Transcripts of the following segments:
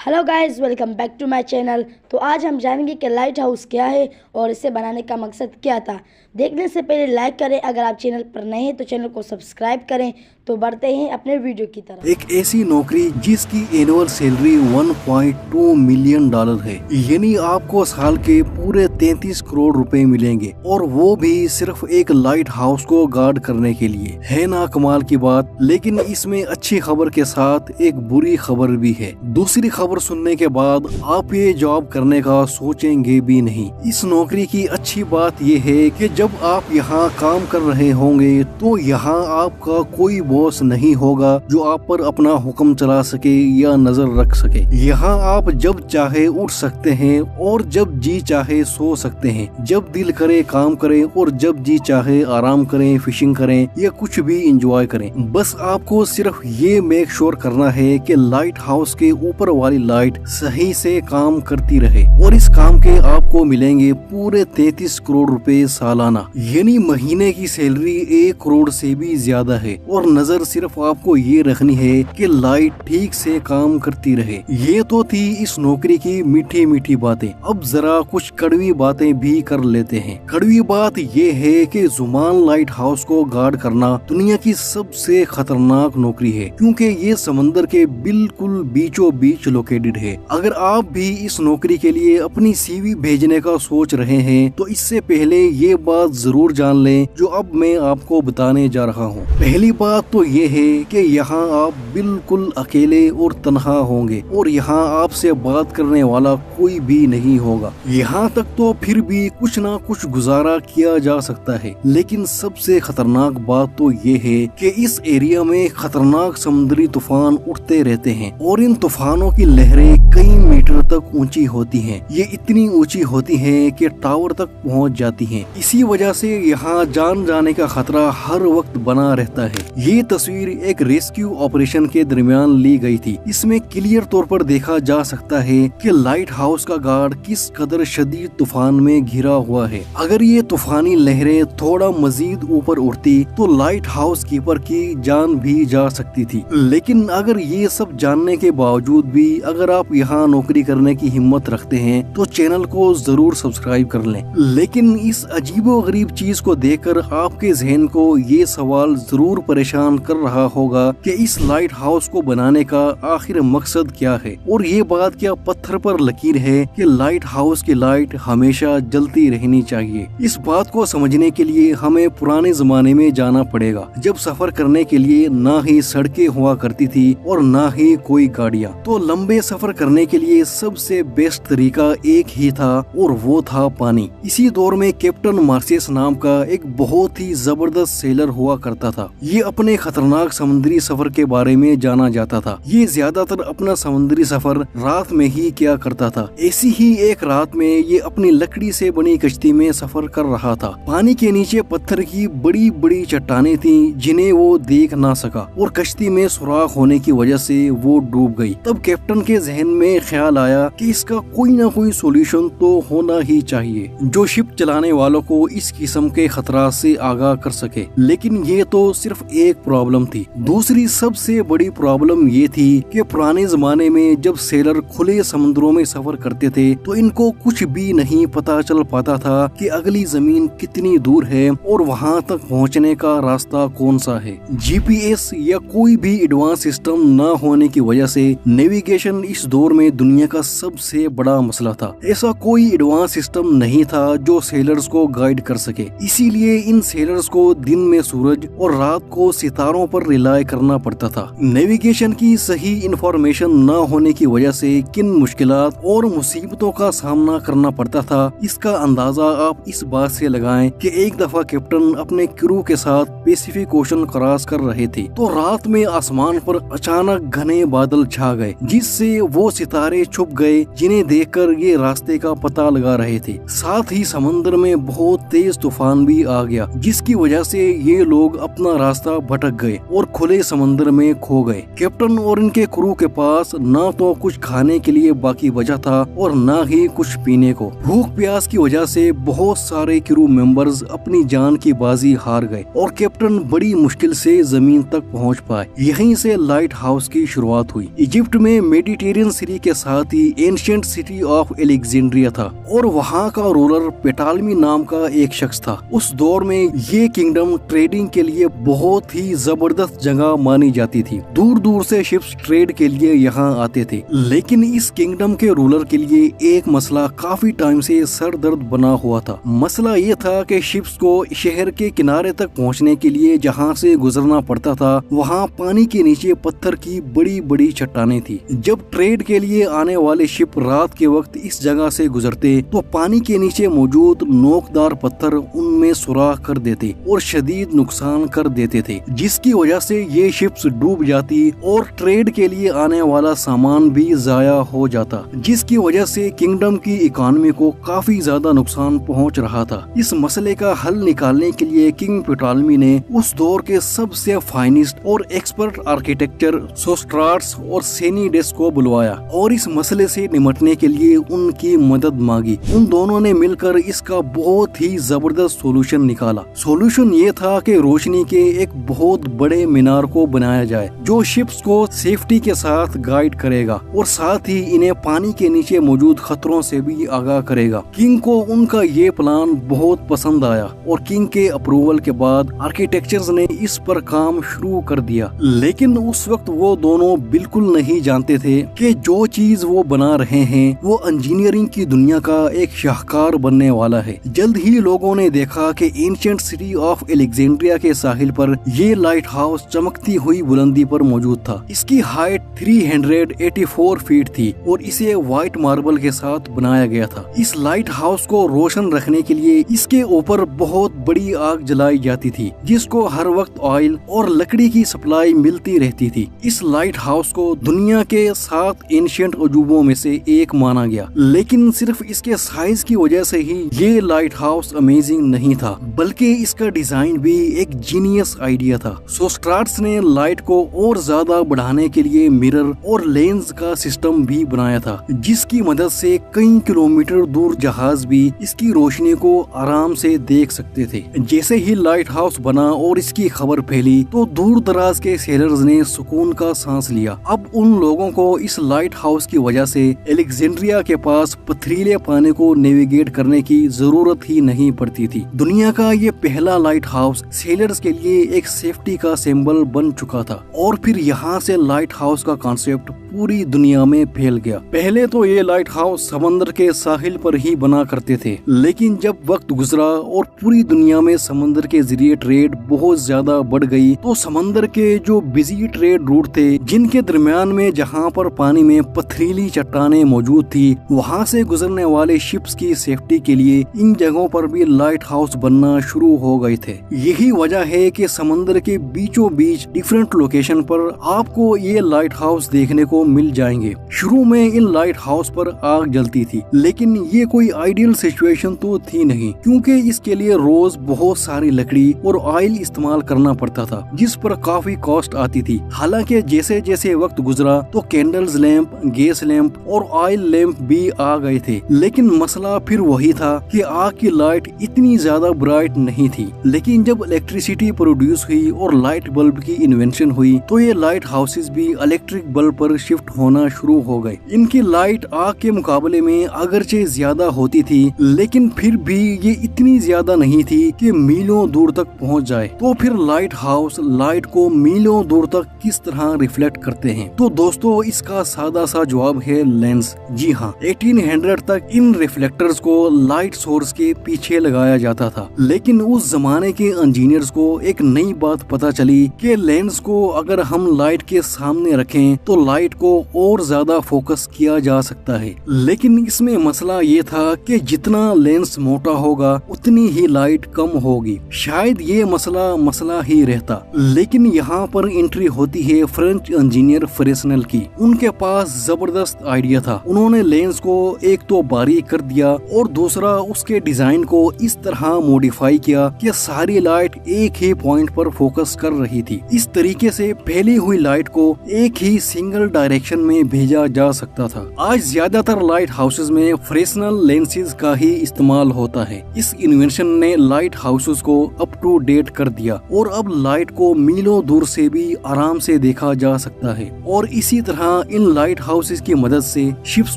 Hello guys, welcome back to my channel. तो आज हम जानेंगे कि लाइट हाउस क्या है और इसे बनाने का मकसद क्या था। देखने से पहले लाइक करें, अगर आप चैनल पर नए हैं तो चैनल को सब्सक्राइब करें। तो बढ़ते हैं अपने वीडियो की तरफ। एक ऐसी नौकरी जिसकी एनुअल सैलरी 1.2 मिलियन डॉलर है, यानी आपको साल के पूरे 33 करोड़ रुपए मिलेंगे, और वो भी सिर्फ एक लाइट हाउस को गार्ड करने के लिए। है ना कमाल की बात। लेकिन इसमें अच्छी खबर के साथ एक बुरी खबर भी है। दूसरी खबर सुनने के बाद आप ये जॉब करने का सोचेंगे भी नहीं। इस नौकरी की अच्छी बात ये है कि जब आप यहाँ काम कर रहे होंगे तो यहाँ आपका कोई बॉस नहीं होगा जो आप पर अपना हुक्म चला सके या नजर रख सके। यहाँ आप जब चाहे उठ सकते हैं और जब जी चाहे सो सकते हैं। जब दिल करे काम करें और जब जी चाहे आराम करें, फिशिंग करें या कुछ भी इंजॉय करें। बस आपको सिर्फ ये मेक श्योर करना है कि लाइट हाउस के ऊपर वाली लाइट सही से काम करती रहे, और इस काम के आपको मिलेंगे पूरे 33 करोड़ रुपए सालाना, यानी महीने की सैलरी 1 करोड़ से भी ज्यादा है। और नजर सिर्फ आपको ये रखनी है कि लाइट ठीक से काम करती रहे। ये तो थी इस नौकरी की मीठी मीठी बातें। अब जरा कुछ कड़वी बातें भी कर लेते हैं। कड़वी बात ये है कि जुमान लाइट हाउस को गार्ड करना दुनिया की सबसे खतरनाक नौकरी है, क्योंकि ये समंदर के बिल्कुल बीचों बीच लोकेटेड है। अगर आप भी इस नौकरी के लिए अपनी सीवी भेजने का सोच रहे हैं तो इससे पहले ये बात जरूर जान लें जो अब मैं आपको बताने जा रहा हूँ। पहली बात तो ये है कि यहाँ आप बिल्कुल अकेले और तन्हा होंगे, और यहाँ आपसे बात करने वाला कोई भी नहीं होगा। यहाँ तक तो फिर भी कुछ ना कुछ गुजारा किया जा सकता है, लेकिन सबसे खतरनाक बात तो ये है कि इस एरिया में खतरनाक समुद्री तूफान उठते रहते हैं, और इन तूफानों की लहरें कई मीटर तक ऊंची होती हैं। ये इतनी ऊंची होती हैं कि टावर तक पहुंच जाती हैं। इसी वजह से यहाँ जान जाने का खतरा हर वक्त बना रहता है। ये तस्वीर एक रेस्क्यू ऑपरेशन के दरमियान ली गई थी। इसमें क्लियर तौर पर देखा जा सकता है कि लाइट हाउस का गार्ड किस कदर शदीद तूफान में घिरा हुआ है। अगर ये तूफानी लहरें थोड़ा मजीद ऊपर उठती तो लाइट हाउस कीपर की जान भी जा सकती थी। लेकिन अगर ये सब जानने के बावजूद भी अगर आप यहाँ नौकरी करने की हिम्मत रखते हैं तो चैनल को जरूर सब्सक्राइब कर लें। लेकिन इस अजीबोगरीब चीज को देखकर आपके जहन को ये सवाल जरूर परेशान कर रहा होगा कि इस लाइट हाउस को बनाने का आखिर मकसद क्या है, और ये बात क्या पत्थर पर लकीर है कि लाइट हाउस की लाइट हमेशा जलती रहनी चाहिए। इस बात को समझने के लिए हमें पुराने जमाने में जाना पड़ेगा, जब सफर करने के लिए ना ही सड़कें हुआ करती थी और ना ही कोई गाड़ियाँ। तो लंबे सफर करने के लिए सबसे बेस्ट तरीका एक ही था, और वो था पानी। इसी दौर में कैप्टन मार्सेस नाम का एक बहुत ही जबरदस्त सेलर हुआ करता था। ये अपने खतरनाक समुद्री सफर के बारे में जाना जाता था। ये ज्यादातर अपना समुद्री सफर रात में ही किया करता था। ऐसी ही एक रात में ये अपनी लकड़ी से बनी कश्ती में सफर कर रहा था। पानी के नीचे पत्थर की बड़ी बड़ी चट्टानें थीं जिन्हें वो देख ना सका, और कश्ती में सुराख होने की वजह से वो डूब गई। तब कैप्टन के जहन में ख्याल आया कि इसका कोई ना कोई सोल्यूशन तो होना ही चाहिए जो शिप चलाने वालों को इस किस्म के खतरा से आगाह कर सके। लेकिन ये तो सिर्फ एक प्रॉब्लम थी। दूसरी सबसे बड़ी प्रॉब्लम ये थी कि पुराने जमाने में जब सेलर खुले समुद्रों में सफर करते थे तो इनको कुछ भी नहीं पता चल पाता था कि अगली जमीन कितनी दूर है और वहाँ तक पहुँचने का रास्ता कौन सा है। जीपीएस या कोई भी एडवांस सिस्टम न होने की वजह से नेविगेशन इस दौर में दुनिया का सबसे बड़ा मसला था। ऐसा कोई एडवांस सिस्टम नहीं था जो सेलर्स को गाइड कर सके। इसीलिए इन सेलर्स को दिन में सूरज और रात को सितारों पर रिलाय करना पड़ता था। नेविगेशन की सही इंफॉर्मेशन न होने की वजह से किन मुश्किलात और मुसीबतों का सामना करना पड़ता था, इसका अंदाजा आप इस बात से लगाएं कि एक दफा कैप्टन अपने क्रू के साथ पैसिफिक ओशन क्रॉस कर रहे थे तो रात में आसमान पर अचानक घने बादल छा गए, जिससे वो सितारे छुप गए जिन्हें देखकर ये रास्ते का पता लगा रहे थे। साथ ही समंदर में बहुत तेज तूफान भी आ गया, जिसकी वजह से ये लोग अपना रास्ता भटक गए और खुले समंदर में खो गए। कैप्टन और इनके क्रू के पास ना तो कुछ खाने के लिए बाकी बचा था और ना ही कुछ पीने को। भूख प्यास की वजह से बहुत सारे क्रू मेंबर्स अपनी जान की बाजी हार गए और कैप्टन बड़ी मुश्किल से जमीन तक पहुंच पाए। यहीं से लाइट हाउस की शुरुआत हुई। इजिप्ट में मेडिटेरियन सी के साथ ही एंशिएंट सिटी ऑफ एलेक्जेंड्रिया था और वहाँ का रूलर पेटालमी नाम का एक शख्स था। उस दौर में ये किंगडम ट्रेडिंग के लिए बहुत ही जबरदस्त जगह मानी जाती थी। दूर दूर से शिप्स ट्रेड के लिए यहाँ आते थे। लेकिन इस किंगडम के रूलर के लिए एक मसला काफी टाइम से सर दर्द बना हुआ था। मसला ये था कि शिप्स को शहर के किनारे तक पहुँचने के लिए जहाँ से गुजरना पड़ता था वहाँ पानी के नीचे पत्थर की बड़ी बड़ी चट्टानें थी। जब ट्रेड के लिए आने वाले शिप रात के वक्त इस जगह से गुजरते तो पानी के नीचे मौजूद नोकदार पत्थर उनमें सुराख कर देते और शदीद नुकसान कर देते थे, जिसकी वजह से ये शिप्स डूब जाती और ट्रेड के लिए आने वाला सामान भी जाया हो जाता, जिसकी वजह से किंगडम की इकोनॉमी को काफी ज्यादा नुकसान पहुंच रहा था। इस मसले का हल निकालने के लिए किंग पेटालमी ने उस दौर के सबसे फाइनिस्ट और एक्सपर्ट आर्किटेक्चर सोस्ट्राट्स और सेनीडेस को बुलवाया और इस मसले से निपटने के लिए उनकी मदद मांगी। उन दोनों ने मिलकर इसका बहुत ही जबरदस्त सॉल्यूशन निकाला। सॉल्यूशन ये था कि रोशनी के एक बहुत बड़े मीनार को बनाया जाए जो शिप्स को सेफ्टी के साथ गाइड करेगा और साथ ही इन्हें पानी के नीचे मौजूद खतरों से भी आगाह करेगा। किंग को उनका ये प्लान बहुत पसंद आया और किंग के अप्रूवल के बाद आर्किटेक्चर्स ने इस पर काम शुरू कर दिया। लेकिन उस वक्त वो दोनों बिल्कुल नहीं जानते थे कि जो चीज वो बना रहे हैं वो इंजीनियरिंग की दुनिया का एक शाहकार बनने वाला है। जल्द ही लोगों ने देखा कि एंशिएंट सिटी ऑफ एलेक्जेंड्रिया के साहिल पर ये लाइट हाउस चमकती हुई बुलंदी पर मौजूद था। इसकी हाइट 384 फीट थी और इसे व्हाइट मार्बल के साथ बनाया गया था। इस लाइट हाउस को रोशन रखने के लिए इसके ऊपर बहुत बड़ी आग जलाई जाती थी जिसको हर वक्त ऑयल और लकड़ी की सप्लाई मिलती रहती थी। इस लाइट हाउस को दुनिया के 7 एंशिएंट अजूबों में से एक माना गया, लेकिन सिर्फ इसके साइज की वजह से ही ये लाइट हाउस अमेजिंग नहीं था, बल्कि इसका डिजाइन भी एक जीनियस आइडिया था। सोस्ट्राट्स ने लाइट को और ज्यादा बढ़ाने के लिए मिरर और लेंस का सिस्टम भी बनाया था, जिसकी मदद से कई किलोमीटर दूर जहाज भी इसकी रोशनी को आराम से देख सकते थे। जैसे ही लाइट हाउस बना और इसकी खबर फैली तो दूर दराज के सेलर्स ने सुकून का सांस लिया। अब उन लोगों को इस लाइट हाउस की वजह से एलेक्जेंड्रिया के पास पथरीले पानी को नेविगेट करने की जरूरत ही नहीं पड़ती थी। दुनिया का ये पहला लाइट हाउस सेलर्स के लिए एक सेफ्टी का सिंबल बन चुका था और फिर यहाँ से लाइट हाउस का कॉन्सेप्ट पूरी दुनिया में फैल गया। पहले तो ये लाइट हाउस समंदर के साहिल पर ही बना करते थे, लेकिन जब वक्त गुजरा और पूरी दुनिया में समंदर के जरिए ट्रेड बहुत ज्यादा बढ़ गई तो समंदर के जो बिजी ट्रेड रूट थे जिनके दरमियान में जहाँ पर पानी में पथरीली चट्टानें मौजूद थी, वहाँ से गुजरने वाले शिप्स की सेफ्टी के लिए इन जगहों पर भी लाइट हाउस बनना शुरू हो गए थे। यही वजह है कि समंदर के बीचों बीच डिफरेंट लोकेशन पर आपको ये लाइट हाउस देखने को मिल जाएंगे। शुरू में इन लाइट हाउस पर आग जलती थी, लेकिन ये कोई आइडियल सिचुएशन तो थी नहीं, क्योंकि इसके लिए रोज बहुत सारी लकड़ी और ऑयल इस्तेमाल करना पड़ता था, जिस पर काफी कॉस्ट आती थी। हालांकि जैसे जैसे वक्त गुजरा तो कैंडल्स लैंप, गैस लैंप और ऑयल लैंप भी आ गए थे, लेकिन मसला फिर वही था कि आग की लाइट इतनी ज्यादा ब्राइट नहीं थी। लेकिन जब इलेक्ट्रिसिटी प्रोड्यूस हुई और लाइट बल्ब की इन्वेंशन हुई तो ये लाइट हाउसेस भी इलेक्ट्रिक बल्ब पर शिफ्ट होना शुरू हो गए। इनकी लाइट आग के मुकाबले में अगरचे ज्यादा होती थी, लेकिन फिर भी ये इतनी ज्यादा नहीं थी कि मीलों दूर तक पहुंच जाए। तो फिर लाइट हाउस लाइट को मीलों दूर तक किस तरह रिफ्लेक्ट करते हैं? तो दोस्तों इसका सादा सा जवाब है लेंस। जी हाँ, 1800 तक इन रिफ्लेक्टर्स को लाइट सोर्स के पीछे लगाया जाता था, लेकिन उस जमाने के इंजीनियर्स को एक नई बात पता चली कि लेंस को अगर हम लाइट के सामने रखें तो लाइट को और ज्यादा फोकस किया जा सकता है। लेकिन इसमें मसला ये था कि जितना लेंस मोटा होगा उतनी ही लाइट कम होगी। शायद ये मसला ही रहता, लेकिन यहाँ पर एंट्री होती है फ्रेंच इंजीनियर फ्रेस्नेल की। उनके पास जबरदस्त आइडिया था। उन्होंने लेंस को एक तो बारीक कर दिया और दूसरा उसके डिजाइन को इस तरह मॉडिफाई किया कि सारी लाइट एक ही पॉइंट पर फोकस कर रही थी। इस तरीके से फैली हुई लाइट को एक ही सिंगल डायरेक्शन में भेजा जा सकता था। आज ज्यादातर लाइट हाउसेज में फ्रेशनल लेंसेज का ही इस्तेमाल होता है। इस इन्वेंशन ने लाइट हाउसेज को अप टू डेट कर दिया और अब लाइट को मीलों दूर से भी आराम से देखा जा सकता है। और इसी तरह इन लाइट हाउसेज की मदद से शिप्स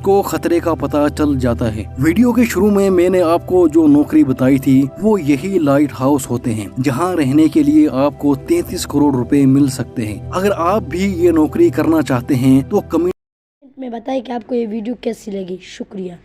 को खतरे का पता चल जाता है। वीडियो के शुरू में मैंने आपको जो नौकरी बताई थी वो यही लाइट हाउस होते हैं, जहां रहने के लिए आपको 33 करोड़ रुपए मिल सकते हैं। अगर आप भी ये नौकरी करना चाहते हैं तो कमेंट में बताइए कि आपको ये वीडियो कैसी लगी। शुक्रिया।